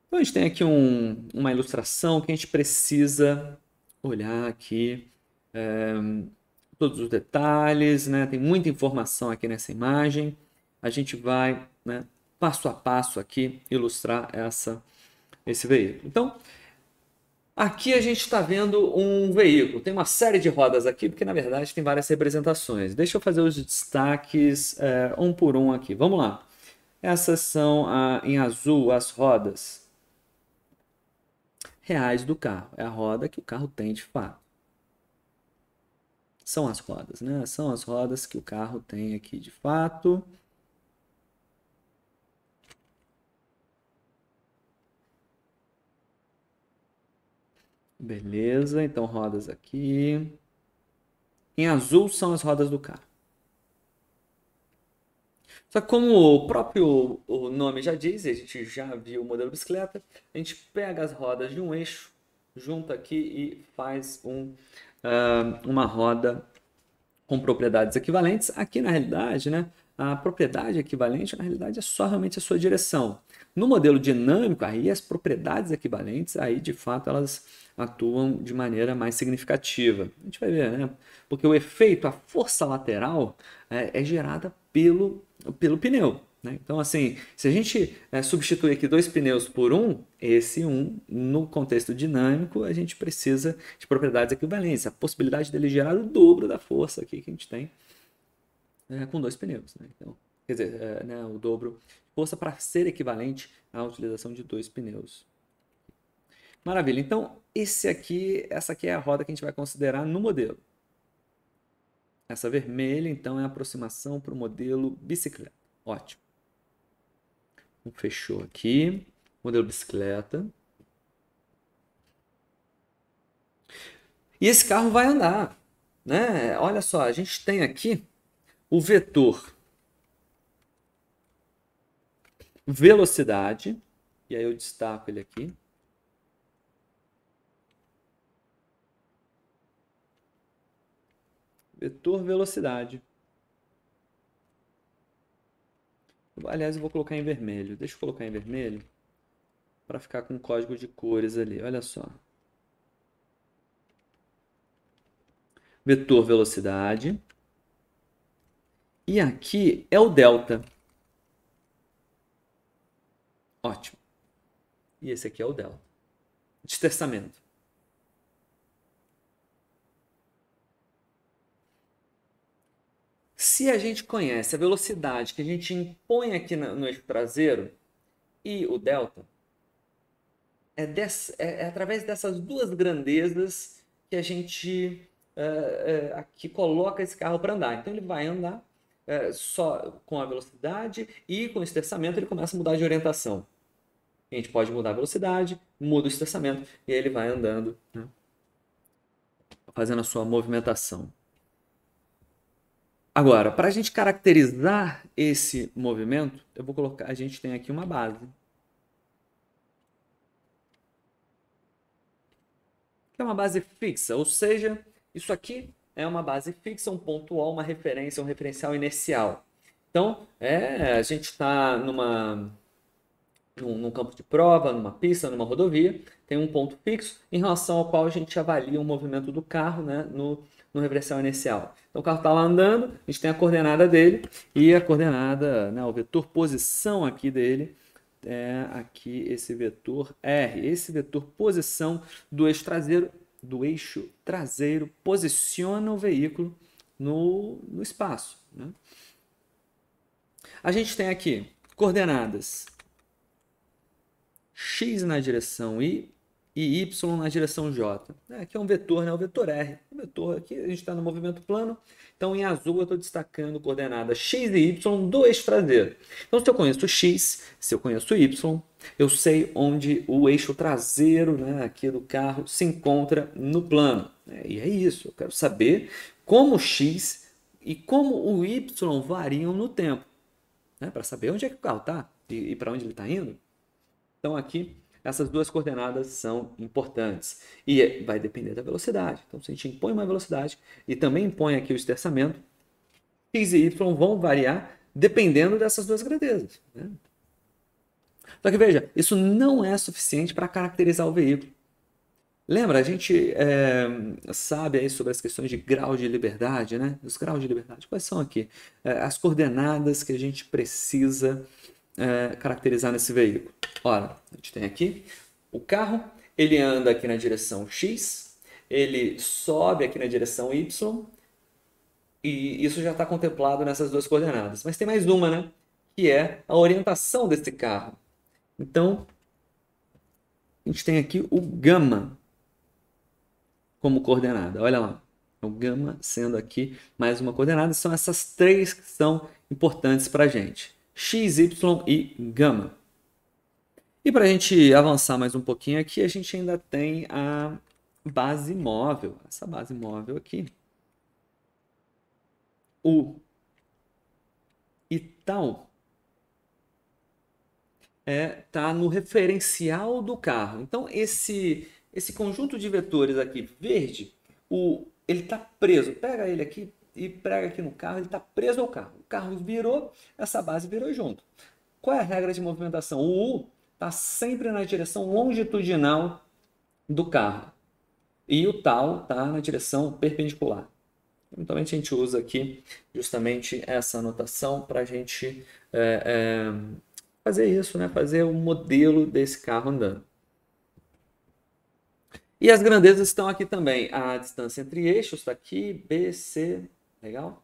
Então a gente tem aqui uma ilustração que a gente precisa olhar aqui todos os detalhes, né? Tem muita informação aqui nessa imagem. A gente vai, né, passo a passo aqui ilustrar esse veículo. Então, aqui a gente está vendo um veículo. Tem uma série de rodas aqui, porque na verdade tem várias representações. Deixa eu fazer os destaques um por um aqui. Vamos lá. Essas são em azul as rodas reais do carro. É a roda que o carro tem de fato. São as rodas, né? São as rodas que o carro tem aqui de fato. Beleza, então rodas aqui. Em azul são as rodas do carro. Só que como o próprio o nome já diz, a gente já viu o modelo bicicleta, a gente pega as rodas de um eixo, junta aqui e faz uma roda com propriedades equivalentes. Aqui na realidade, né, a propriedade equivalente na realidade é só realmente a sua direção. No modelo dinâmico, aí as propriedades equivalentes, aí de fato elas atuam de maneira mais significativa. A gente vai ver, né? Porque o efeito, a força lateral é gerada pelo pneu. Né? Então, assim, se a gente substituir aqui dois pneus por um, esse um, no contexto dinâmico, a gente precisa de propriedades equivalentes. A possibilidade dele gerar o dobro da força aqui que a gente tem com dois pneus. Né? Então, quer dizer, né, o dobro de força para ser equivalente à utilização de dois pneus. Maravilha. Então, essa aqui é a roda que a gente vai considerar no modelo. Essa vermelha, então, é a aproximação para o modelo bicicleta. Ótimo. Fechou aqui. Modelo bicicleta. E esse carro vai andar. Né? Olha só, a gente tem aqui o vetor velocidade. E aí eu destaco ele aqui. Vetor velocidade. Aliás, eu vou colocar em vermelho. Deixa eu colocar em vermelho para ficar com código de cores ali. Olha só. Vetor velocidade. E aqui é o delta. Ótimo. E esse aqui é o delta. Dispersamento. Se a gente conhece a velocidade que a gente impõe aqui no eixo traseiro e o delta, é através dessas duas grandezas que a gente aqui coloca esse carro para andar. Então ele vai andar só com a velocidade e com o esterçamento ele começa a mudar de orientação. A gente pode mudar a velocidade, muda o esterçamento e ele vai andando, né, fazendo a sua movimentação. Agora, para a gente caracterizar esse movimento, eu vou colocar, a gente tem aqui uma base. Que é uma base fixa, ou seja, isso aqui é uma base fixa, um pontual, uma referência, um referencial inercial. Então, a gente está num campo de prova, numa pista, numa rodovia, tem um ponto fixo em relação ao qual a gente avalia o movimento do carro, né, no referencial inercial. Então o carro está lá andando, a gente tem a coordenada dele e a coordenada, né, o vetor posição aqui dele é aqui esse vetor R. Esse vetor posição do eixo traseiro posiciona o veículo no espaço. Né? A gente tem aqui coordenadas x na direção y e y na direção j. Aqui é um vetor, né? O vetor R. O vetor aqui, a gente está no movimento plano, então em azul eu estou destacando coordenadas x e y do eixo traseiro. Então se eu conheço x, se eu conheço y, eu sei onde o eixo traseiro, né, aqui do carro se encontra no plano. E é isso, eu quero saber como o x e como o y variam no tempo, né, para saber onde é que o carro está e para onde ele está indo. Então aqui essas duas coordenadas são importantes e vai depender da velocidade. Então se a gente impõe uma velocidade e também impõe aqui o esterçamento, x e y vão variar dependendo dessas duas grandezas. Né? Só que veja, isso não é suficiente para caracterizar o veículo. Lembra, a gente sabe aí sobre as questões de grau de liberdade, né? Os graus de liberdade, quais são aqui? As coordenadas que a gente precisa caracterizar nesse veículo. Ora, a gente tem aqui o carro, ele anda aqui na direção X, ele sobe aqui na direção Y, e isso já está contemplado nessas duas coordenadas. Mas tem mais uma, né? Que é a orientação desse carro. Então, a gente tem aqui o gama como coordenada. Olha lá, o gama sendo aqui mais uma coordenada. São essas três que são importantes para a gente. X, Y e gama. E para a gente avançar mais um pouquinho aqui, a gente ainda tem a base móvel. Essa base móvel aqui. O e tal tá no referencial do carro. Então, esse conjunto de vetores aqui, verde, ele está preso. Pega ele aqui e prega aqui no carro, ele está preso ao carro. O carro virou, essa base virou junto. Qual é a regra de movimentação? O U está sempre na direção longitudinal do carro. E o tal está na direção perpendicular. Então, a gente usa aqui justamente essa anotação para a gente fazer isso, né? Fazer o modelo desse carro andando. E as grandezas estão aqui também. A distância entre eixos está aqui, B, C, legal?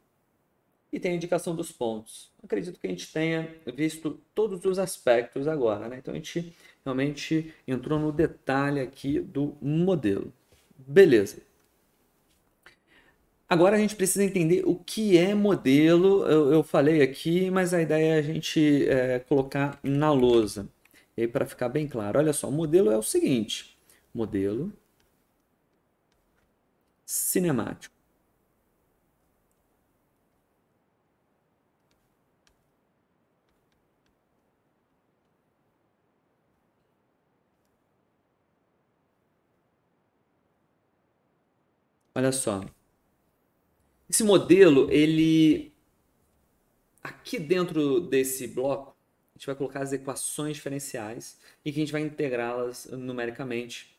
E tem a indicação dos pontos. Acredito que a gente tenha visto todos os aspectos agora, né? Então a gente realmente entrou no detalhe aqui do modelo. Beleza. Agora a gente precisa entender o que é modelo. Eu falei aqui, mas a ideia é a gente colocar na lousa. E aí, para ficar bem claro, olha só, o modelo é o seguinte: modelo cinemático. Olha só, esse modelo, ele aqui dentro desse bloco, a gente vai colocar as equações diferenciais e que a gente vai integrá-las numericamente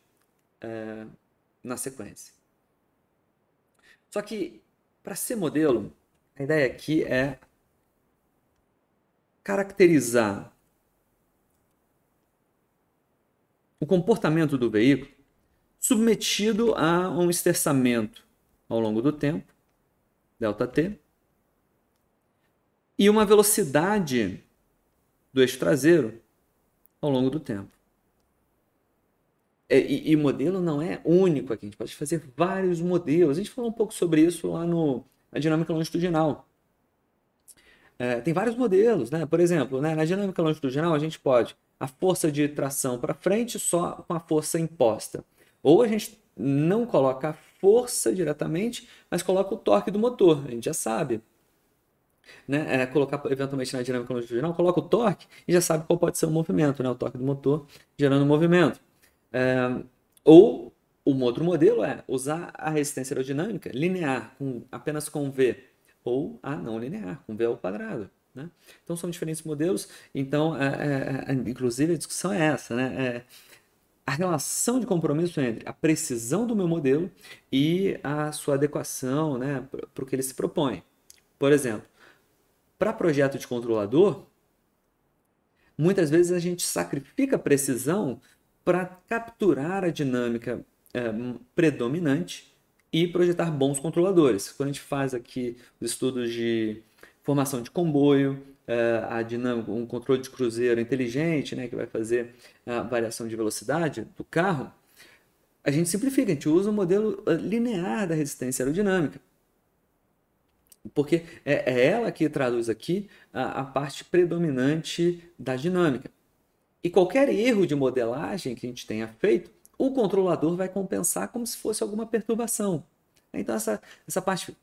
na sequência. Só que, para ser modelo, a ideia aqui é caracterizar o comportamento do veículo submetido a um esterçamento ao longo do tempo, ΔT, e uma velocidade do eixo traseiro ao longo do tempo. E modelo não é único aqui, a gente pode fazer vários modelos. A gente falou um pouco sobre isso lá na dinâmica longitudinal. Tem vários modelos, né? Por exemplo, né, na dinâmica longitudinal a gente pode a força de tração para frente só com a força imposta. Ou a gente não coloca a força diretamente, mas coloca o torque do motor, a gente já sabe. Né? Colocar eventualmente na dinâmica longitudinal, coloca o torque e já sabe qual pode ser o movimento, né? O torque do motor gerando movimento. Ou um outro modelo é usar a resistência aerodinâmica linear, apenas com V, ou a não linear, com V ao quadrado. Né? Então são diferentes modelos, então inclusive a discussão é essa, né? A relação de compromisso entre a precisão do meu modelo e a sua adequação, né, para o que ele se propõe. Por exemplo, para projeto de controlador, muitas vezes a gente sacrifica a precisão para capturar a dinâmica predominante e projetar bons controladores. Quando a gente faz aqui os estudos de formação de comboio, a dinâmica, um controle de cruzeiro inteligente, né, que vai fazer a variação de velocidade do carro, a gente simplifica, a gente usa o modelo linear da resistência aerodinâmica. Porque é ela que traduz aqui a parte predominante da dinâmica. E qualquer erro de modelagem que a gente tenha feito, o controlador vai compensar como se fosse alguma perturbação. Então, essa parte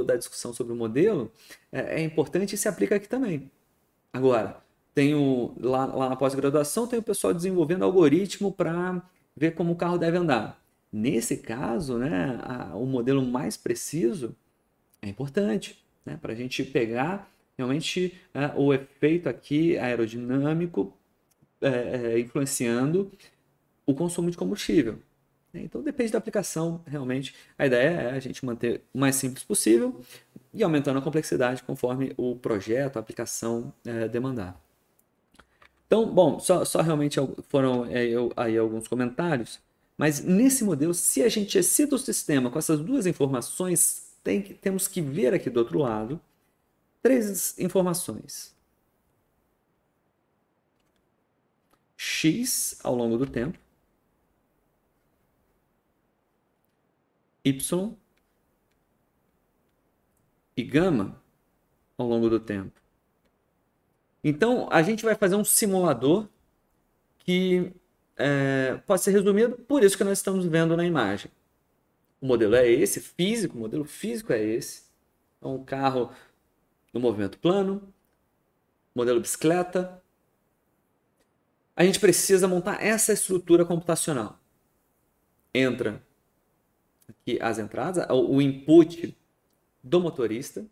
da discussão sobre o modelo é importante e se aplica aqui também. Agora, lá na pós-graduação, tem o pessoal desenvolvendo algoritmo para ver como o carro deve andar. Nesse caso, né, o modelo mais preciso é importante, né, para a gente pegar realmente o efeito aqui aerodinâmico influenciando o consumo de combustível. Então depende da aplicação, realmente. A ideia é a gente manter o mais simples possível e aumentando a complexidade conforme o projeto, a aplicação demandar. Então, bom, só realmente foram aí alguns comentários, mas nesse modelo, se a gente excita o sistema com essas duas informações, temos que ver aqui do outro lado três informações. X ao longo do tempo, Y e gama ao longo do tempo. Então, a gente vai fazer um simulador que pode ser resumido por isso que nós estamos vendo na imagem. O modelo é esse, físico, o modelo físico é esse. É um carro no movimento plano, modelo bicicleta. A gente precisa montar essa estrutura computacional. Entra aqui as entradas, o input do motorista,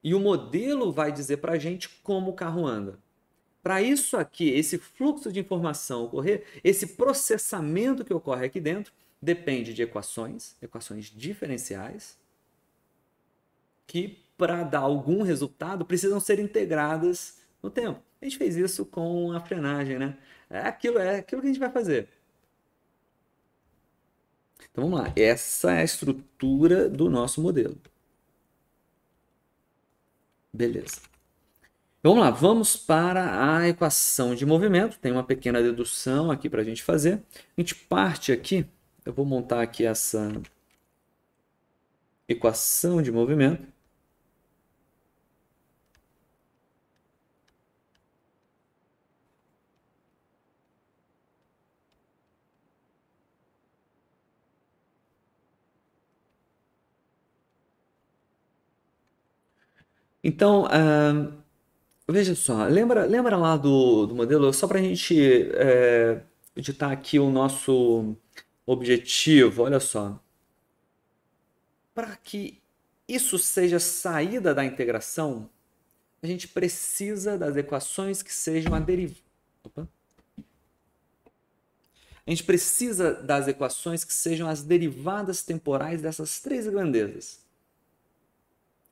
e o modelo vai dizer para a gente como o carro anda. Para isso aqui, esse fluxo de informação ocorrer, esse processamento que ocorre aqui dentro, depende de equações diferenciais, que para dar algum resultado precisam ser integradas no tempo. A gente fez isso com a frenagem, né? É aquilo que a gente vai fazer. Então vamos lá, essa é a estrutura do nosso modelo. Beleza. Então, vamos lá, vamos para a equação de movimento. Tem uma pequena dedução aqui para a gente fazer. A gente parte aqui, eu vou montar aqui essa equação de movimento. Então, veja só, lembra lá do modelo? Só para a gente editar aqui o nosso objetivo, olha só. Para que isso seja saída da integração, a gente precisa das equações que sejam a derivada. A gente precisa das equações que sejam as derivadas temporais dessas três grandezas.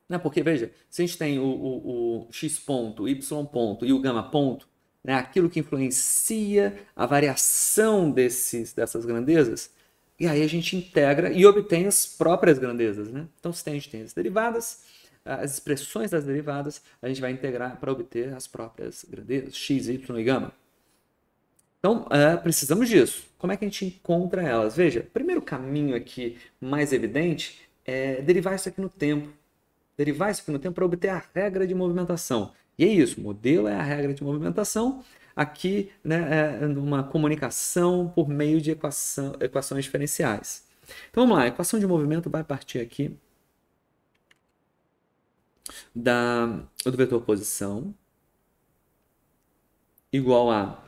Né? Porque, veja, se a gente tem o x ponto, o y ponto e o gama ponto, né? Aquilo que influencia a variação dessas grandezas, e aí a gente integra e obtém as próprias grandezas. Né? Então, se a gente tem as derivadas, as expressões das derivadas, a gente vai integrar para obter as próprias grandezas, x, y e gama. Então, precisamos disso. Como é que a gente encontra elas? Veja, o primeiro caminho aqui mais evidente é derivar isso aqui no tempo. Derivar isso aqui no tempo para obter a regra de movimentação. E é isso, o modelo é a regra de movimentação. Aqui, né, uma comunicação por meio de equações diferenciais. Então, vamos lá. A equação de movimento vai partir aqui do vetor posição igual a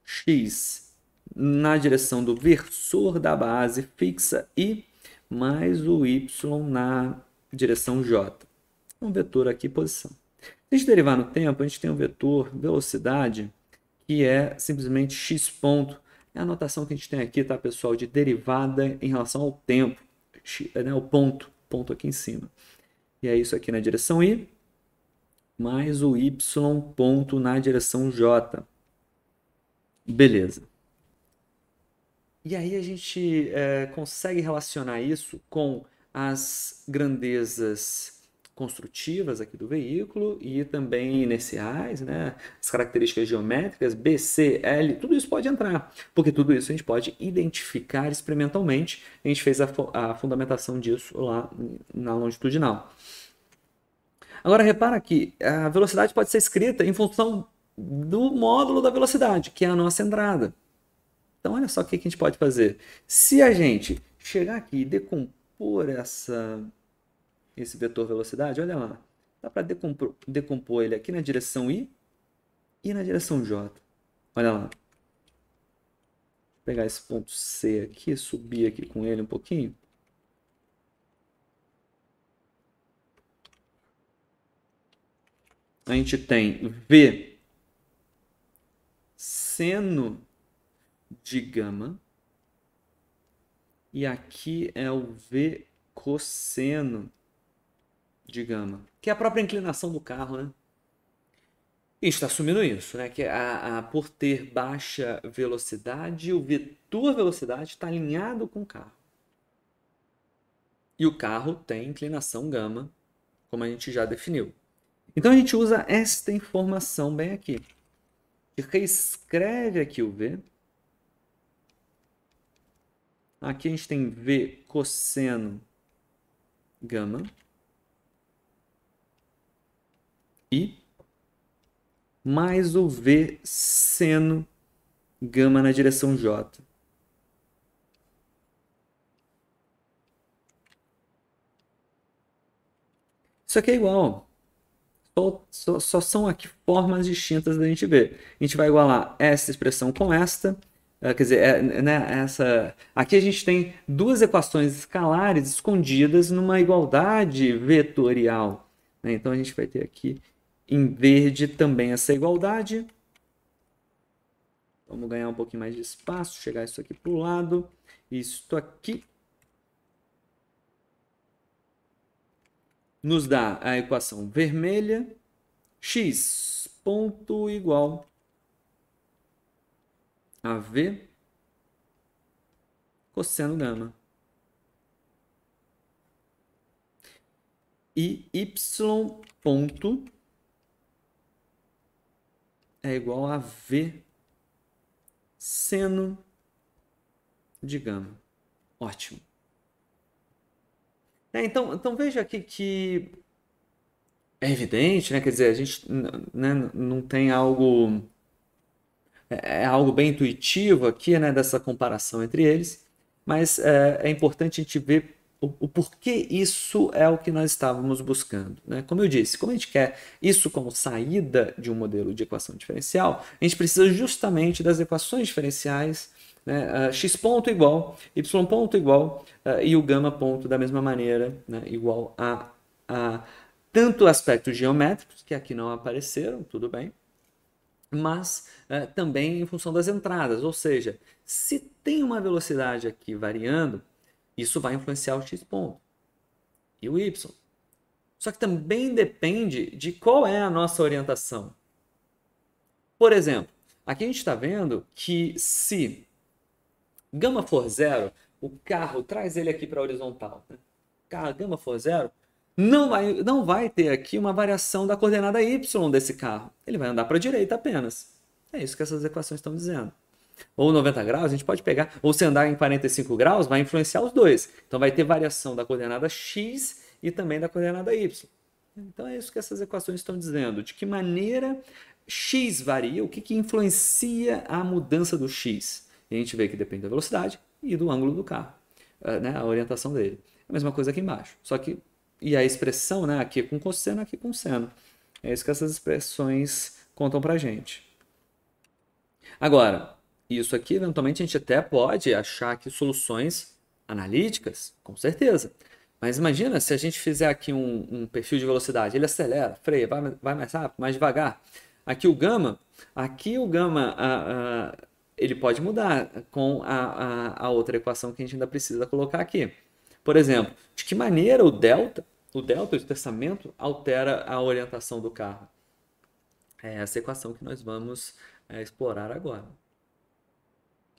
x na direção do versor da base fixa e mais o y na direção j. Um vetor aqui, posição. Se a gente derivar no tempo, a gente tem um vetor velocidade que é simplesmente x ponto. É a notação que a gente tem aqui, tá, pessoal, de derivada em relação ao tempo. Né, o ponto aqui em cima. E é isso aqui na direção i, mais o y ponto na direção j. Beleza. E aí a gente consegue relacionar isso com as grandezas construtivas aqui do veículo e também inerciais, né? As características geométricas, B, C, L, tudo isso pode entrar, porque tudo isso a gente pode identificar experimentalmente. A gente fez a fundamentação disso lá na longitudinal. Agora repara que a velocidade pode ser escrita em função do módulo da velocidade, que é a nossa entrada. Então, olha só o que a gente pode fazer. Se a gente chegar aqui e decompor esse vetor velocidade, olha lá. Dá para decompor ele aqui na direção i e na direção j. Olha lá. Vou pegar esse ponto C aqui, subir aqui com ele um pouquinho. A gente tem v seno de gama. E aqui é o V cosseno de gama, que é a própria inclinação do carro, né? E está assumindo isso, né? Que por ter baixa velocidade, o vetor velocidade está alinhado com o carro. E o carro tem inclinação gama, como a gente já definiu. Então a gente usa esta informação bem aqui. E reescreve aqui o V. Aqui a gente tem V cosseno gama. E mais o V seno gama na direção J. Isso aqui é igual. Só são aqui formas distintas da gente ver. A gente vai igualar essa expressão com esta. Quer dizer, né, aqui a gente tem duas equações escalares escondidas numa igualdade vetorial. Né? Então a gente vai ter aqui em verde também essa igualdade. Vamos ganhar um pouquinho mais de espaço, chegar isso aqui para o lado. Isto aqui nos dá a equação vermelha, x ponto igual a V cosseno gama. E y ponto é igual a V seno de gama. Ótimo. Então veja aqui que é evidente, né? Quer dizer, a gente né, não tem algo... É algo bem intuitivo aqui, né? Dessa comparação entre eles. Mas é importante a gente ver o porquê isso é o que nós estávamos buscando. Né? Como eu disse, como a gente quer isso como saída de um modelo de equação diferencial, a gente precisa justamente das equações diferenciais, né? X ponto igual, y ponto igual e o gama ponto da mesma maneira, né? Igual a tanto aspectos geométricos, que aqui não apareceram, tudo bem, mas também em função das entradas, ou seja, se tem uma velocidade aqui variando, isso vai influenciar o x ponto e o y. Só que também depende de qual é a nossa orientação. Por exemplo, aqui a gente está vendo que se gama for zero, o carro traz ele aqui para a horizontal. Né? Gama for zero, não vai ter aqui uma variação da coordenada y desse carro. Ele vai andar para a direita apenas. É isso que essas equações estão dizendo. Ou 90 graus, a gente pode pegar, ou se andar em 45 graus, vai influenciar os dois. Então vai ter variação da coordenada x e também da coordenada y. Então é isso que essas equações estão dizendo. De que maneira x varia, o que influencia a mudança do x. E a gente vê que depende da velocidade e do ângulo do carro, né, a orientação dele. A mesma coisa aqui embaixo. Só que, e a expressão, né, aqui com cosseno, aqui com seno. É isso que essas expressões contam pra gente. Agora, isso aqui, eventualmente, a gente até pode achar aqui soluções analíticas, com certeza. Mas imagina se a gente fizer aqui um perfil de velocidade, ele acelera, freia, vai mais rápido, mais devagar. Aqui o gama, ele pode mudar com a outra equação que a gente ainda precisa colocar aqui. Por exemplo, de que maneira o delta, o desplaçamento, altera a orientação do carro? É essa equação que nós vamos explorar agora.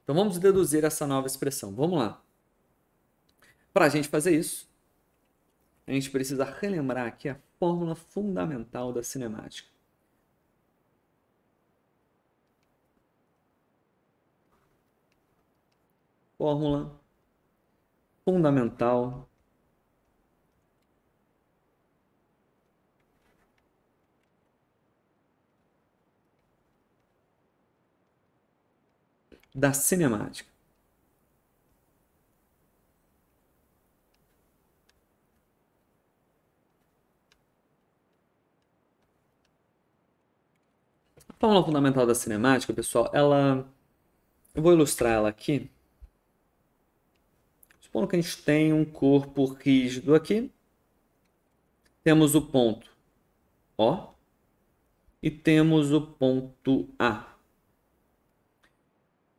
Então vamos deduzir essa nova expressão. Vamos lá. Para a gente fazer isso, a gente precisa relembrar aqui a fórmula fundamental da cinemática. Fórmula fundamental da cinemática. A fórmula fundamental da cinemática, pessoal, eu vou ilustrar ela aqui. Supondo que a gente tem um corpo rígido aqui, temos o ponto O e temos o ponto A.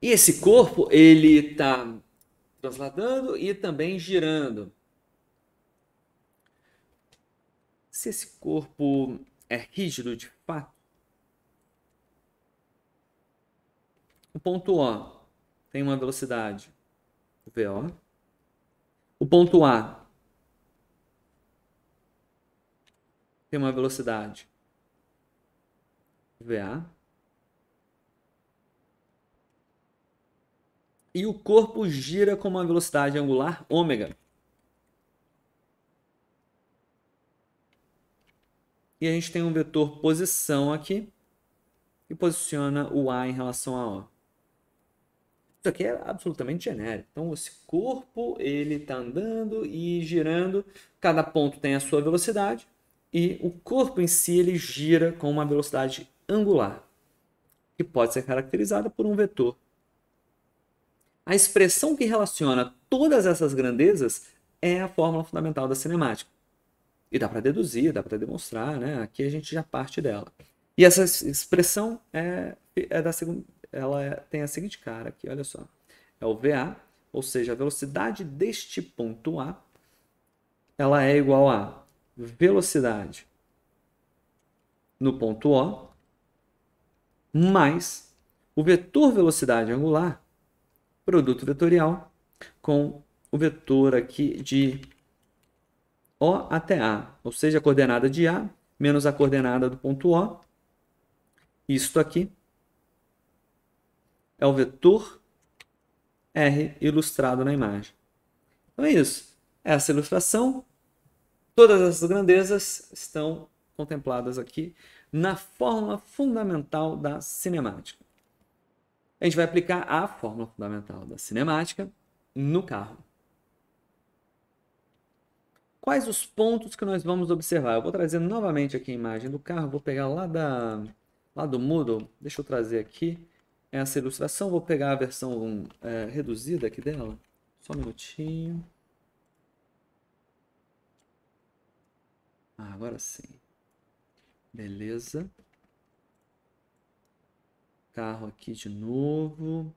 E esse corpo, ele está transladando e também girando. Se esse corpo é rígido de fato, o ponto O tem uma velocidade VO. O ponto A tem uma velocidade VA. E o corpo gira com uma velocidade angular ômega. E a gente tem um vetor posição aqui, que posiciona o A em relação a O. Isso aqui é absolutamente genérico. Então, esse corpo ele está andando e girando. Cada ponto tem a sua velocidade. E o corpo em si ele gira com uma velocidade angular, que pode ser caracterizada por um vetor. A expressão que relaciona todas essas grandezas é a fórmula fundamental da cinemática. E dá para deduzir, dá para demonstrar, né? Aqui a gente já parte dela. E essa expressão é da segunda, tem a seguinte cara aqui, olha só. É o VA, ou seja, a velocidade deste ponto A, ela é igual a velocidade no ponto O mais o vetor velocidade angular, produto vetorial, com o vetor aqui de O até A, ou seja, a coordenada de A menos a coordenada do ponto O. Isto aqui é o vetor R ilustrado na imagem. Então é isso. Essa ilustração, todas essas grandezas estão contempladas aqui na fórmula fundamental da cinemática. A gente vai aplicar a fórmula fundamental da cinemática no carro. Quais os pontos que nós vamos observar? Eu vou trazer novamente aqui a imagem do carro, vou pegar lá do Moodle, deixa eu trazer aqui essa ilustração, vou pegar a versão reduzida aqui dela, só um minutinho. Agora sim. Beleza. Carro aqui de novo.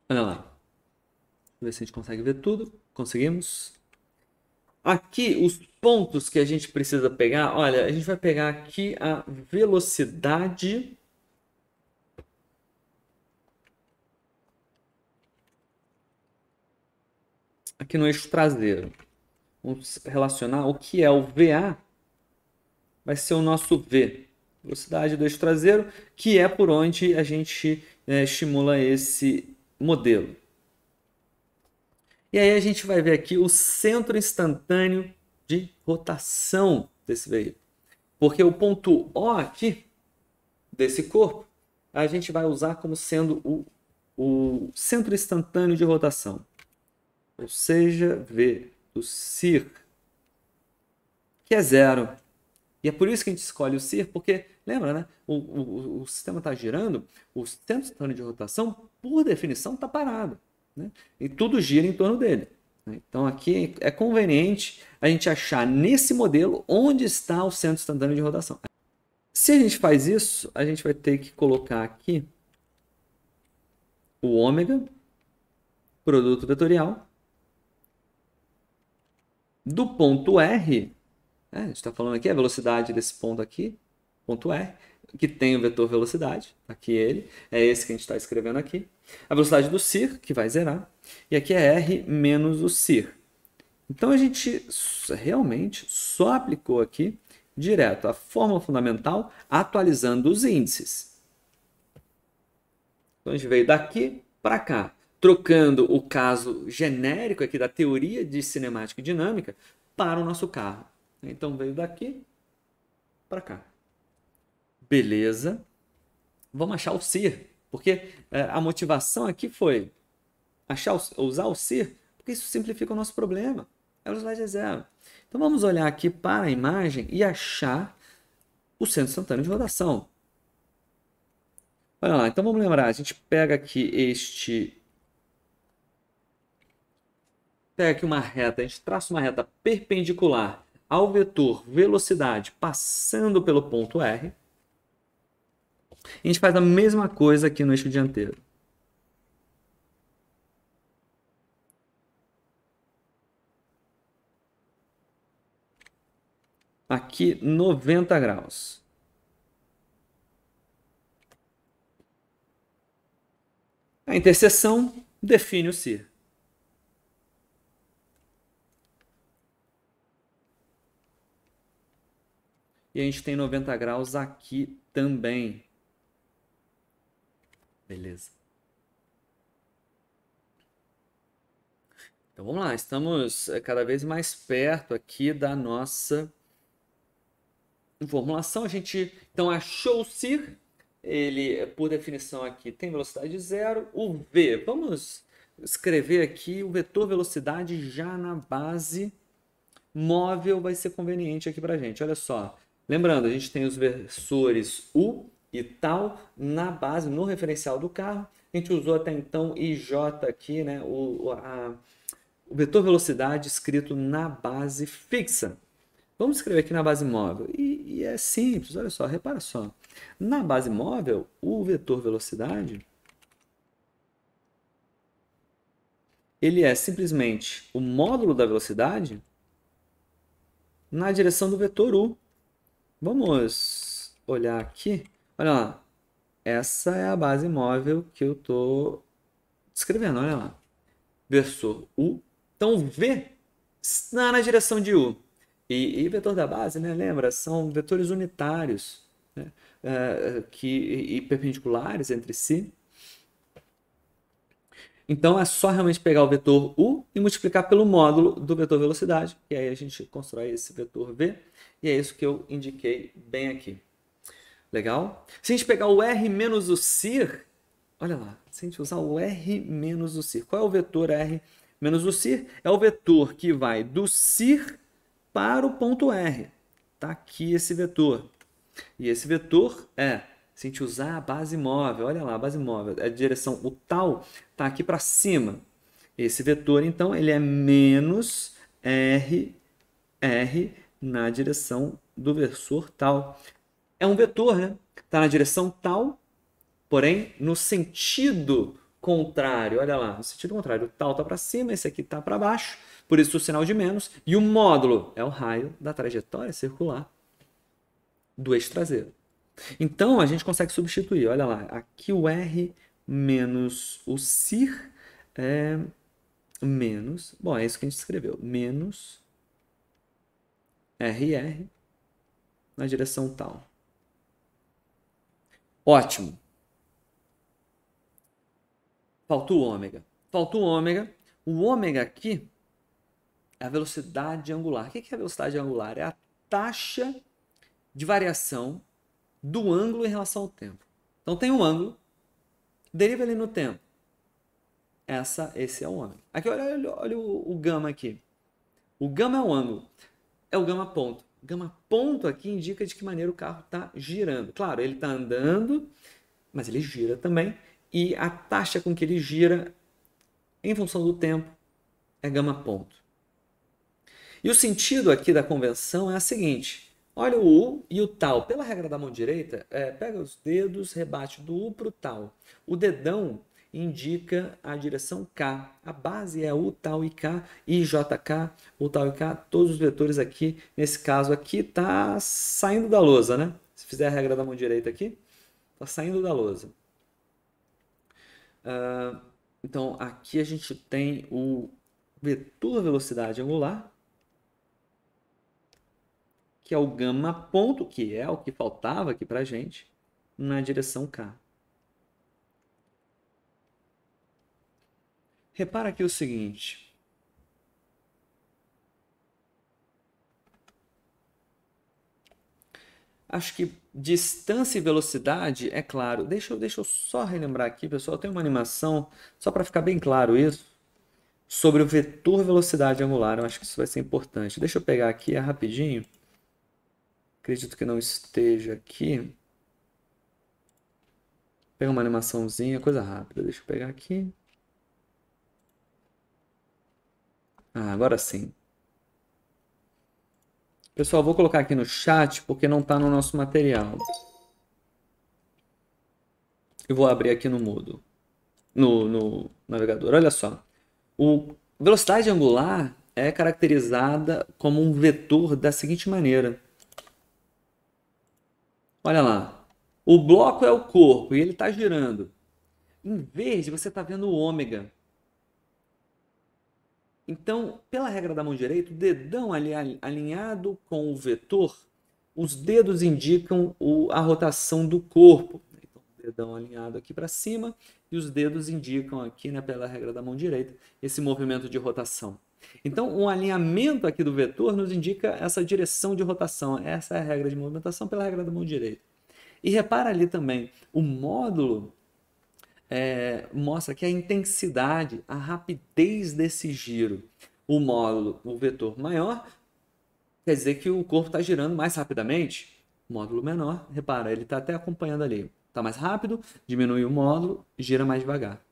Olha lá. Deixa eu ver se a gente consegue ver tudo. Conseguimos. Aqui, os pontos que a gente precisa pegar. Olha, a gente vai pegar aqui a velocidade aqui no eixo traseiro. Vamos relacionar o que é o VA, vai ser o nosso V, velocidade do eixo traseiro, que é por onde a gente estimula esse modelo. E aí a gente vai ver aqui o centro instantâneo de rotação desse veículo. Porque o ponto O aqui, desse corpo, a gente vai usar como sendo o centro instantâneo de rotação. Ou seja, V do CIR, que é zero. E é por isso que a gente escolhe o CIR, porque, lembra, né? O sistema está girando, o centro instantâneo de rotação, por definição, está parado. Né? E tudo gira em torno dele. Né? Então, aqui é conveniente a gente achar nesse modelo onde está o centro instantâneo de rotação. Se a gente faz isso, a gente vai ter que colocar aqui o ômega, produto vetorial, do ponto R, a gente está falando aqui a velocidade desse ponto aqui, ponto R, que tem o vetor velocidade, aqui ele, é esse que a gente está escrevendo aqui. A velocidade do CIR, que vai zerar, e aqui é R menos o CIR. Então a gente realmente só aplicou aqui direto a fórmula fundamental, atualizando os índices. Então a gente veio daqui para cá, trocando o caso genérico aqui da teoria de cinemática e dinâmica para o nosso carro. Então veio daqui para cá. Beleza. Vamos achar o CIR, porque a motivação aqui foi usar o CIR, porque isso simplifica o nosso problema. A velocidade é zero. Então vamos olhar aqui para a imagem e achar o centro instantâneo de rotação. Olha lá, então vamos lembrar, a gente pega aqui uma reta, a gente traça uma reta perpendicular ao vetor velocidade passando pelo ponto R. A gente faz a mesma coisa aqui no eixo dianteiro. Aqui 90 graus. A interseção define o CIR. E a gente tem 90 graus aqui também. Beleza. Então vamos lá, estamos cada vez mais perto aqui da nossa formulação. A gente então achou o CIR, ele por definição aqui tem velocidade zero. O V, vamos escrever aqui o vetor velocidade já na base móvel, vai ser conveniente aqui para a gente. Olha só, lembrando, a gente tem os versores U e tal na base, no referencial do carro. A gente usou até então IJ aqui, né? O vetor velocidade escrito na base fixa. Vamos escrever aqui na base móvel. E é simples, olha só, repara só. Na base móvel, o vetor velocidade ele é simplesmente o módulo da velocidade na direção do vetor U. Vamos olhar aqui. Olha lá. Essa é a base móvel que eu estou descrevendo. Olha lá. Versor U. Então, V está na direção de U. E vetor da base, né, lembra? São vetores unitários, né, e perpendiculares entre si. Então, é só realmente pegar o vetor U e multiplicar pelo módulo do vetor velocidade. E aí a gente constrói esse vetor V. E é isso que eu indiquei bem aqui. Legal? Se a gente pegar o R menos o CIR, olha lá, se a gente usar o R menos o CIR, qual é o vetor R menos o CIR? É o vetor que vai do CIR para o ponto R. Está aqui esse vetor. E esse vetor se a gente usar a base móvel, olha lá, a base móvel, a direção, o tal está aqui para cima. Esse vetor, então, ele é menos R na direção do versor tal. É um vetor, né? Está na direção tal, porém no sentido contrário. Olha lá, no sentido contrário. O tal está para cima, esse aqui está para baixo, por isso o sinal de menos. E o módulo é o raio da trajetória circular do eixo traseiro. Então a gente consegue substituir. Olha lá, aqui o R menos o CIR é menos. Bom, é isso que a gente escreveu. Menos RR na direção tal. Ótimo. Falta o ômega. Falta o ômega. O ômega aqui é a velocidade angular. O que é a velocidade angular? É a taxa de variação do ângulo em relação ao tempo. Então tem um ângulo, deriva ele no tempo. Esse é o ômega. Aqui, olha o gama aqui. O gama é o ângulo. É o gama ponto. O gama ponto aqui indica de que maneira o carro está girando. Claro, ele está andando, mas ele gira também. E a taxa com que ele gira, em função do tempo, é gama ponto. E o sentido aqui da convenção é a seguinte. Olha o U e o tal. Pela regra da mão direita, pega os dedos, rebate do U para o tal. O dedão indica a direção K. A base é U, tal e K, I, J, K, U, tal e K. Todos os vetores aqui, nesse caso aqui, está saindo da lousa, né? Se fizer a regra da mão direita aqui, está saindo da lousa. Então, aqui a gente tem o vetor velocidade angular, que é o gama ponto, que é o que faltava aqui para a gente, na direção K. Repara aqui o seguinte. Acho que distância e velocidade, é claro. Deixa eu só relembrar aqui, pessoal. Tem uma animação, só para ficar bem claro isso, sobre o vetor velocidade angular. Eu acho que isso vai ser importante. Deixa eu pegar aqui rapidinho. Acredito que não esteja aqui. Pega uma animaçãozinha, coisa rápida. Deixa eu pegar aqui. Agora sim. Pessoal, vou colocar aqui no chat porque não está no nosso material. Eu vou abrir aqui no Moodle, no navegador. Olha só. O velocidade angular é caracterizada como um vetor da seguinte maneira. Olha lá. O bloco é o corpo e ele está girando. Em vez de você estar vendo o ômega. Então, pela regra da mão direita, o dedão ali alinhado com o vetor, os dedos indicam a rotação do corpo. Então, o dedão alinhado aqui para cima e os dedos indicam aqui, né, pela regra da mão direita, esse movimento de rotação. Então, o alinhamento aqui do vetor nos indica essa direção de rotação. Essa é a regra de movimentação pela regra da mão direita. E repara ali também, o módulo mostra que a intensidade, a rapidez desse giro, o módulo, o vetor maior, quer dizer que o corpo está girando mais rapidamente. O módulo menor, repara, ele está até acompanhando ali. Está mais rápido, diminui o módulo, gira mais devagar.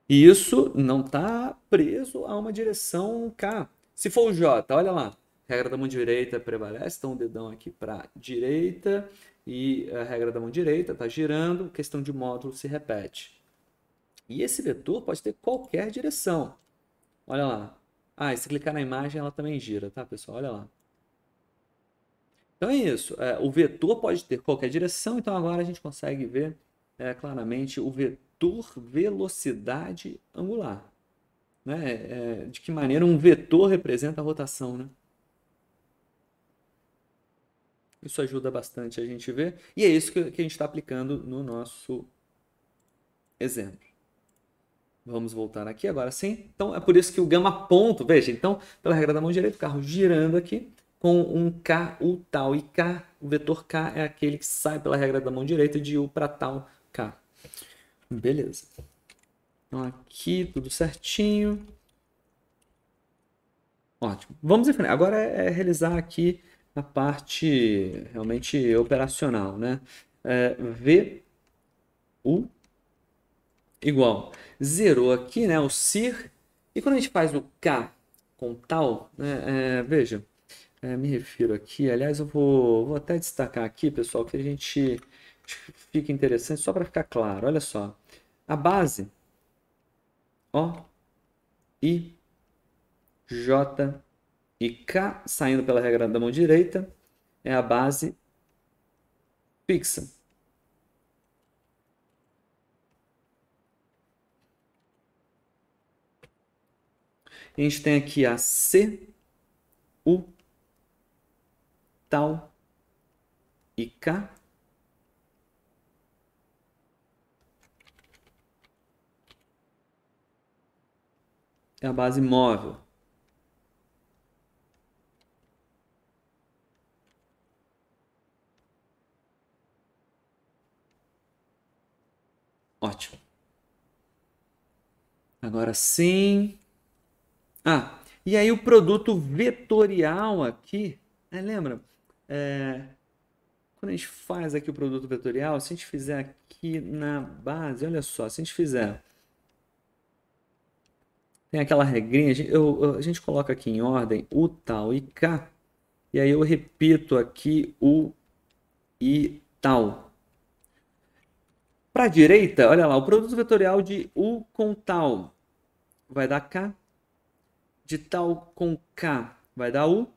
E isso não está preso a uma direção K. Se for o J, olha lá, regra da mão direita prevalece, então o dedão aqui para direita e a regra da mão direita está girando, questão de módulo se repete. E esse vetor pode ter qualquer direção. Olha lá. Ah, e se clicar na imagem, ela também gira, tá, pessoal? Olha lá. Então é isso. O vetor pode ter qualquer direção, então agora a gente consegue ver claramente o vetor velocidade angular. Né? De que maneira um vetor representa a rotação, né? Isso ajuda bastante a gente ver. E é isso que a gente está aplicando no nosso exemplo. Vamos voltar aqui agora sim. Então é por isso que o gama ponto, veja, então, pela regra da mão direita, o carro girando aqui com um K, U tal. E K, o vetor K é aquele que sai pela regra da mão direita de U para tal K. Beleza. Então aqui tudo certinho. Ótimo. Vamos em frente. Agora realizar aqui a parte realmente operacional, né? V, U igual. Zerou aqui, né? O SIR. E quando a gente faz o K com tal, né? Veja, me refiro aqui. Aliás, eu vou até destacar aqui, pessoal, que a gente fica interessante só para ficar claro. Olha só. A base, O, I, J e K, saindo pela regra da mão direita, é a base fixa. A gente tem aqui a C, U, tal e K. É a base móvel. Ótimo. Agora sim. Ah, e aí o produto vetorial aqui, lembra? Quando a gente faz aqui o produto vetorial, se a gente fizer aqui na base, olha só, se a gente fizer, tem aquela regrinha, a gente coloca aqui em ordem U tal e K, e aí eu repito aqui U e tal. Para a direita, olha lá, o produto vetorial de U com tal vai dar K, de tal com K vai dar U,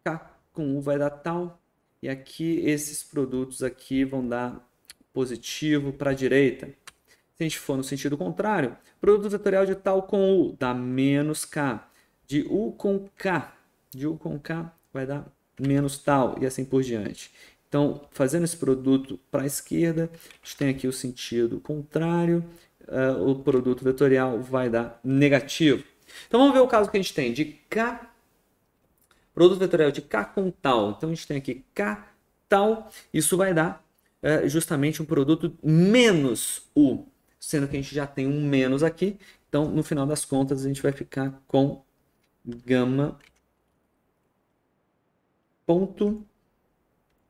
K com U vai dar tal, e aqui esses produtos aqui vão dar positivo para a direita. Se a gente for no sentido contrário, produto vetorial de tal com U dá menos K, de U com K vai dar menos tal, e assim por diante. Então, fazendo esse produto para a esquerda, a gente tem aqui o sentido contrário, o produto vetorial vai dar negativo. Então, vamos ver o caso que a gente tem de K, produto vetorial de K com tal. Então, a gente tem aqui K tal, isso vai dar justamente um produto menos U, sendo que a gente já tem um menos aqui. Então, no final das contas, a gente vai ficar com gama ponto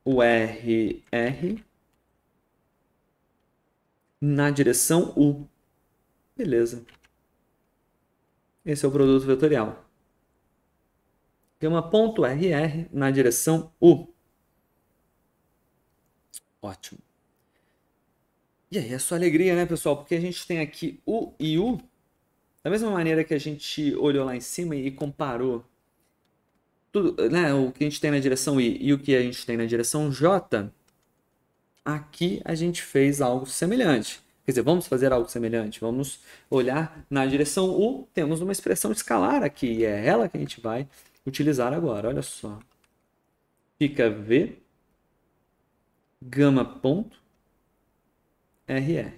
URR na direção U. Beleza. Esse é o produto vetorial. Gama.rr na direção U. Ótimo. E aí, é só alegria, né, pessoal? Porque a gente tem aqui U e U, da mesma maneira que a gente olhou lá em cima e comparou tudo, né, o que a gente tem na direção I e o que a gente tem na direção J, aqui a gente fez algo semelhante. Quer dizer, vamos fazer algo semelhante. Vamos olhar na direção U, temos uma expressão escalar aqui, e é ela que a gente vai utilizar agora. Olha só. Fica V, gama ponto, RR.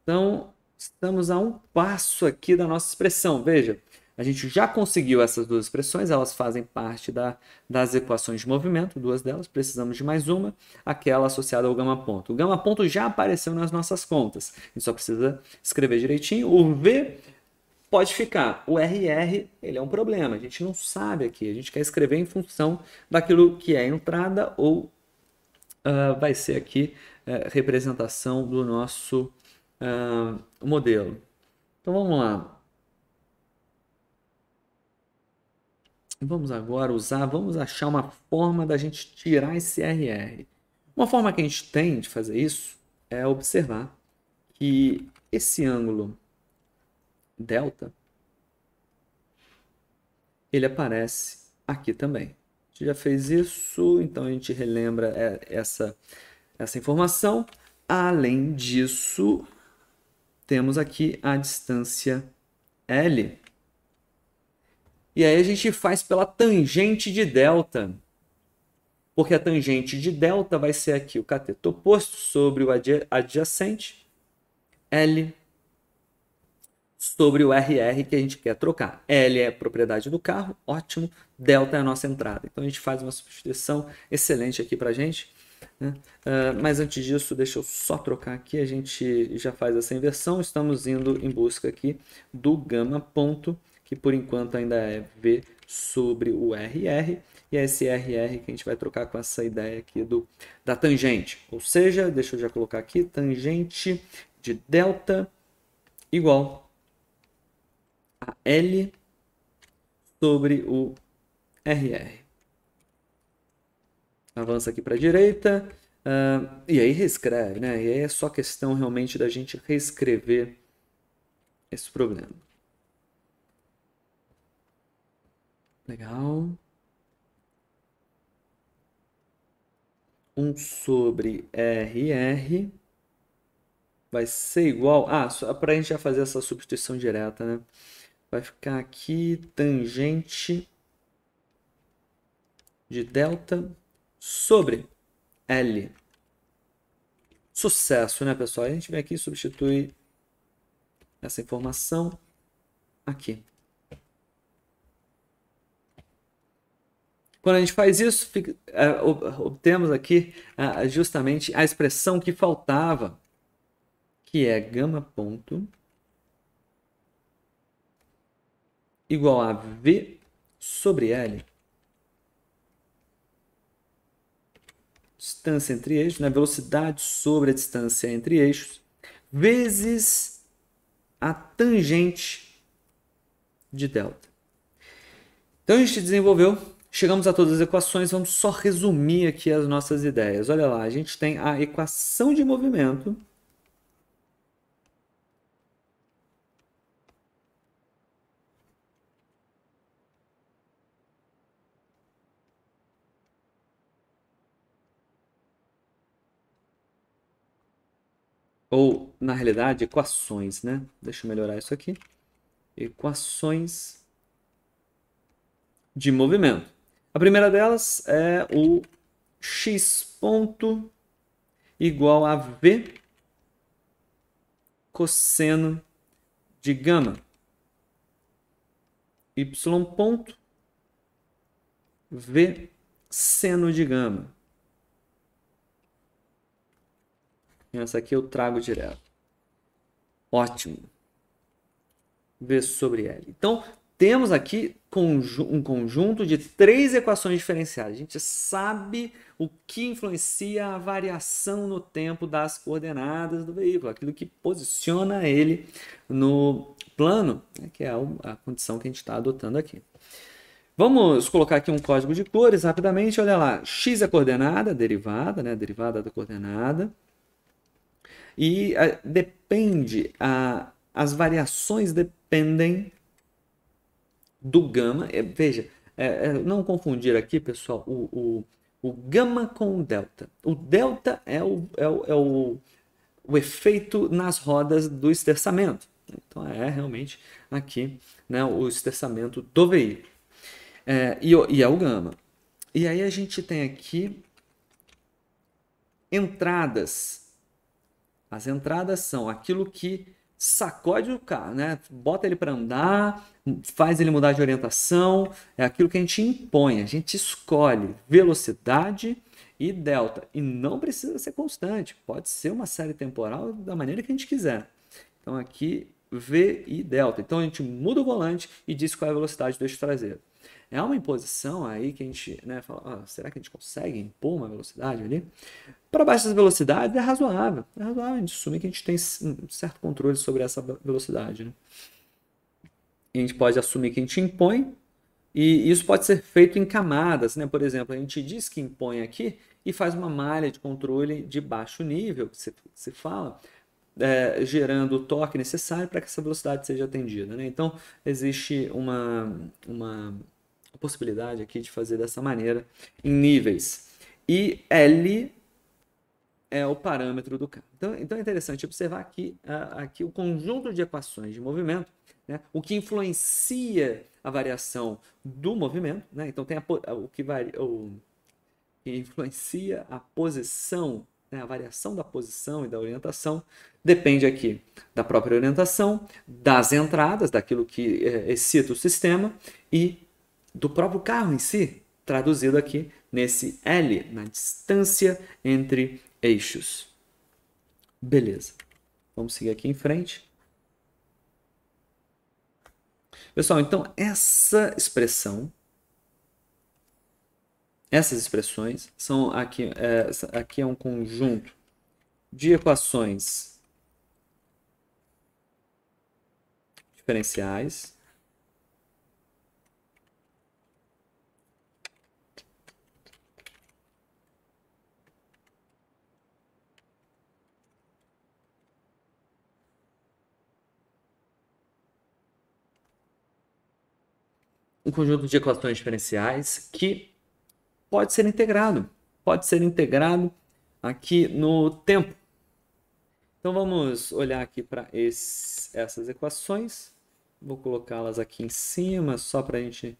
Então, estamos a um passo aqui da nossa expressão. Veja, a gente já conseguiu essas duas expressões, elas fazem parte das equações de movimento, duas delas, precisamos de mais uma, aquela associada ao gama ponto. O gama ponto já apareceu nas nossas contas, a gente só precisa escrever direitinho. O V pode ficar, o RR ele é um problema, a gente não sabe aqui, a gente quer escrever em função daquilo que é entrada ou vai ser aqui representação do nosso modelo. Então vamos lá. Vamos agora vamos achar uma forma da gente tirar esse RR. Uma forma que a gente tem de fazer isso é observar que esse ângulo delta, ele aparece aqui também. A gente já fez isso, então a gente relembra essa informação. Além disso, temos aqui a distância L. E aí a gente faz pela tangente de delta. Porque a tangente de delta vai ser aqui o cateto oposto sobre o adjacente, L sobre o RR que a gente quer trocar. L é a propriedade do carro, ótimo. Delta é a nossa entrada. Então a gente faz uma substituição excelente aqui para a gente. Né? Mas antes disso, deixa eu só trocar aqui. A gente já faz essa inversão. Estamos indo em busca aqui do gama ponto, que por enquanto ainda é V sobre o RR. E é esse RR que a gente vai trocar com essa ideia aqui da tangente. Ou seja, deixa eu já colocar aqui, tangente de delta igual a L sobre o RR. Avança aqui para a direita. E aí reescreve, né? E aí é só questão realmente da gente reescrever esse problema. Legal. 1 sobre RR vai ser igual... só para a gente já fazer essa substituição direta, né? Vai ficar aqui tangente de delta sobre L. Sucesso, né, pessoal? A gente vem aqui e substitui essa informação aqui. Quando a gente faz isso, obtemos aqui justamente a expressão que faltava, que é gama ponto igual a V sobre L. Distância entre eixos, né? Velocidade sobre a distância entre eixos, vezes a tangente de delta. Então a gente desenvolveu, chegamos a todas as equações, vamos só resumir aqui as nossas ideias. Olha lá, a gente tem a equação de movimento, ou na realidade equações, né? Deixa eu melhorar isso aqui. Equações de movimento. A primeira delas é o x ponto igual a V cosseno de gama. Y ponto V seno de gama. Essa aqui eu trago direto. Ótimo. V sobre L. Então, temos aqui um conjunto de 3 equações diferenciais. A gente sabe o que influencia a variação no tempo das coordenadas do veículo, aquilo que posiciona ele no plano, né, que é a condição que a gente está adotando aqui. Vamos colocar aqui um código de cores rapidamente. Olha lá, x é a coordenada, derivada, né, derivada da coordenada. E as variações dependem do gama. Veja, não confundir aqui, pessoal, o gama com o delta. O delta é o efeito nas rodas do esterçamento. Então é realmente aqui, né, o esterçamento do veículo. E é o gama. E aí a gente tem aqui entradas. As entradas são aquilo que sacode o carro, né? Bota ele para andar, faz ele mudar de orientação, é aquilo que a gente impõe, a gente escolhe velocidade e delta. E não precisa ser constante, pode ser uma série temporal da maneira que a gente quiser. Então aqui V e delta. Então a gente muda o volante e diz qual é a velocidade do eixo traseiro. É uma imposição aí que a gente, né, fala, será que a gente consegue impor uma velocidade ali? Para baixas velocidades é razoável. É razoável, a gente assume que a gente tem um certo controle sobre essa velocidade. Né? E a gente pode assumir que a gente impõe, e isso pode ser feito em camadas. Né? Por exemplo, a gente diz que impõe aqui e faz uma malha de controle de baixo nível, que se fala, gerando o torque necessário para que essa velocidade seja atendida. Né? Então, existe uma possibilidade aqui de fazer dessa maneira em níveis. E L é o parâmetro do carro. Então é interessante observar aqui o conjunto de equações de movimento, né? O que influencia a variação do movimento. Né? Então tem o que influencia a posição, né? A variação da posição e da orientação depende aqui da própria orientação, das entradas, daquilo que excita o sistema e do próprio carro em si, traduzido aqui nesse L, na distância entre eixos. Beleza. Vamos seguir aqui em frente. Pessoal, então essas expressões são aqui é um conjunto de equações diferenciais. Um conjunto de equações diferenciais que pode ser integrado. Pode ser integrado aqui no tempo. Então vamos olhar aqui para essas equações. Vou colocá-las aqui em cima, só para a gente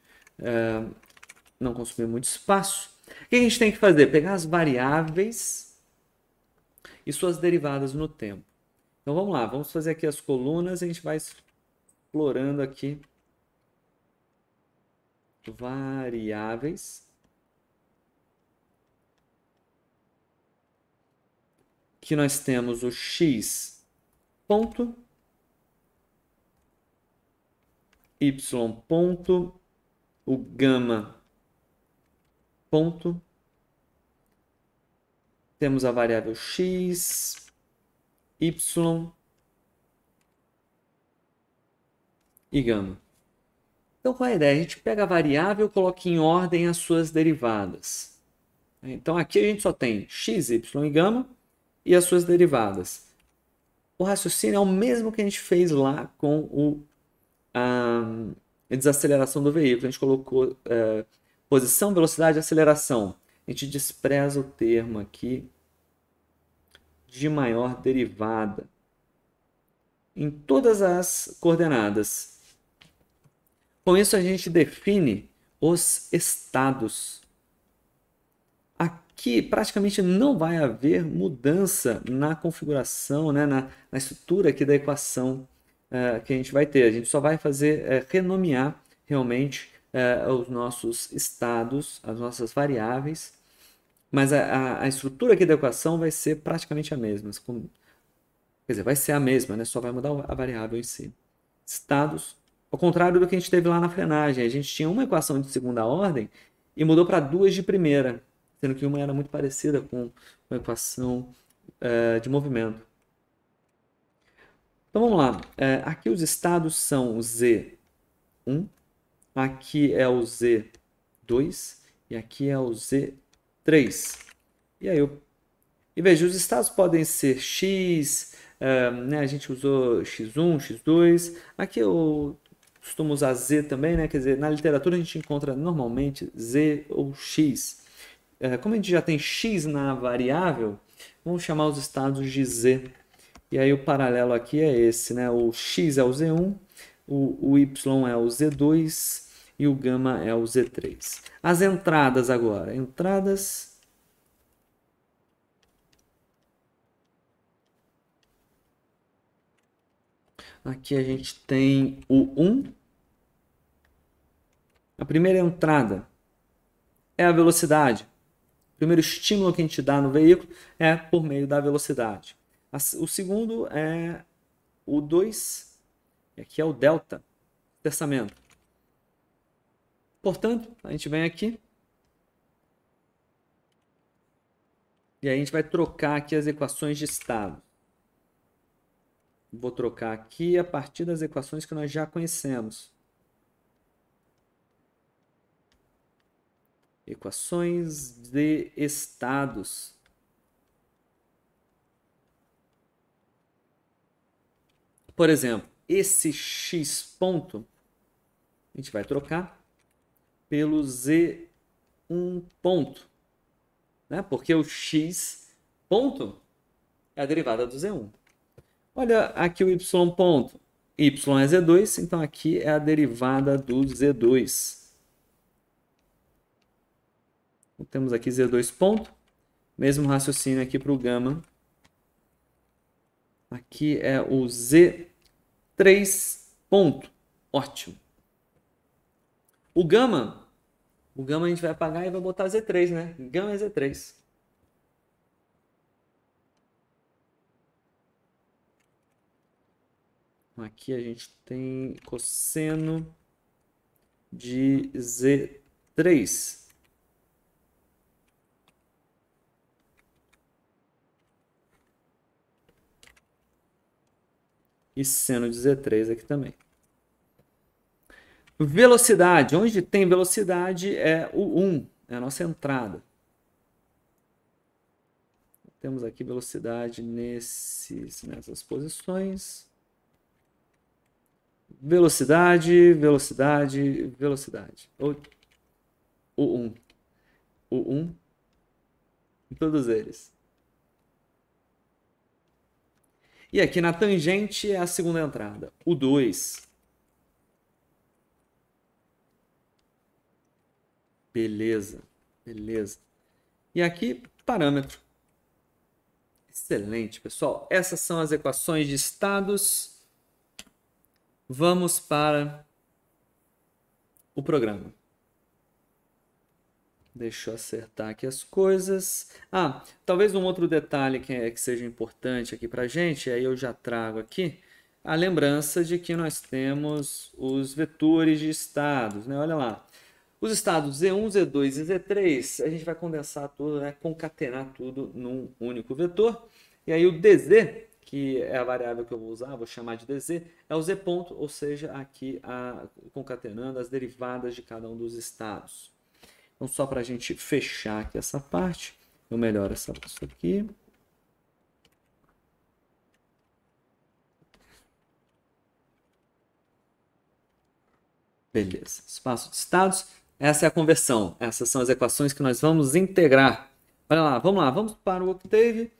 não consumir muito espaço. O que a gente tem que fazer? Pegar as variáveis e suas derivadas no tempo. Então vamos lá, vamos fazer aqui as colunas e a gente vai explorando aqui variáveis. Que nós temos o x ponto, y ponto, o gama ponto. Temos a variável x, y e gama. Então, qual é a ideia? A gente pega a variável e coloca em ordem as suas derivadas. Então, aqui a gente só tem x, y e gama e as suas derivadas. O raciocínio é o mesmo que a gente fez lá com a desaceleração do veículo. A gente colocou posição, velocidade e aceleração. A gente despreza o termo aqui de maior derivada em todas as coordenadas. Com isso, a gente define os estados. Aqui praticamente não vai haver mudança na configuração, né, na estrutura aqui da equação que a gente vai ter. A gente só vai fazer renomear realmente os nossos estados, as nossas variáveis, mas a estrutura aqui da equação vai ser praticamente a mesma. Quer dizer, vai ser a mesma, né? Só vai mudar a variável em si. Estados, ao contrário do que a gente teve lá na frenagem. A gente tinha uma equação de segunda ordem e mudou para duas de primeira, sendo que uma era muito parecida com a equação de movimento. Então vamos lá. Aqui os estados são o Z1, aqui é o Z2 e aqui é o Z3. E aí eu E veja, os estados podem ser X, né, a gente usou X1, X2. Aqui eu costumo usar Z também, né? Quer dizer, na literatura a gente encontra normalmente Z ou X. Como a gente já tem X na variável, vamos chamar os estados de Z. E aí o paralelo aqui é esse, né? O X é o Z1, o Y é o Z2 e o gama é o Z3. As entradas agora. Entradas. Aqui a gente tem o 1. A primeira entrada é a velocidade. O primeiro estímulo que a gente dá no veículo é por meio da velocidade. O segundo é o 2, e aqui é o delta, terçamento. Portanto, a gente vem aqui e aí a gente vai trocar aqui as equações de estado. Vou trocar aqui a partir das equações que nós já conhecemos. Equações de estados. Por exemplo, esse x ponto a gente vai trocar pelo z1 ponto, né? Porque o x ponto é a derivada do z1. Olha aqui o y ponto. Y é z2, então aqui é a derivada do z2. Então, temos aqui z2 ponto. Mesmo raciocínio aqui para o gama. Aqui é o z3 ponto. Ótimo. O gama a gente vai apagar e vai botar z3, né? Gama é z3. Aqui a gente tem cosseno de z3. E seno de z3 aqui também. Velocidade. Onde tem velocidade é o 1, é a nossa entrada. Temos aqui velocidade nessas posições. Velocidade, velocidade, velocidade. O 1. O 1. Todos eles. E aqui na tangente é a segunda entrada. O 2. Beleza, beleza. E aqui, parâmetro. Excelente, pessoal. Essas são as equações de estados. Vamos para o programa. Deixa eu acertar aqui as coisas. Talvez um outro detalhe que seja importante aqui para a gente, aí eu já trago aqui a lembrança de que nós temos os vetores de estados, né? Olha lá. Os estados Z1, Z2 e Z3, a gente vai condensar tudo, né? Concatenar tudo num único vetor. E aí o DZ, que é a variável que eu vou usar, vou chamar de DZ, é o Z ponto, ou seja, aqui concatenando as derivadas de cada um dos estados. Então, só para a gente fechar aqui essa parte, eu melhoro isso aqui. Beleza. Espaço de estados. Essa é a conversão. Essas são as equações que nós vamos integrar. Olha lá, vamos para o Octave.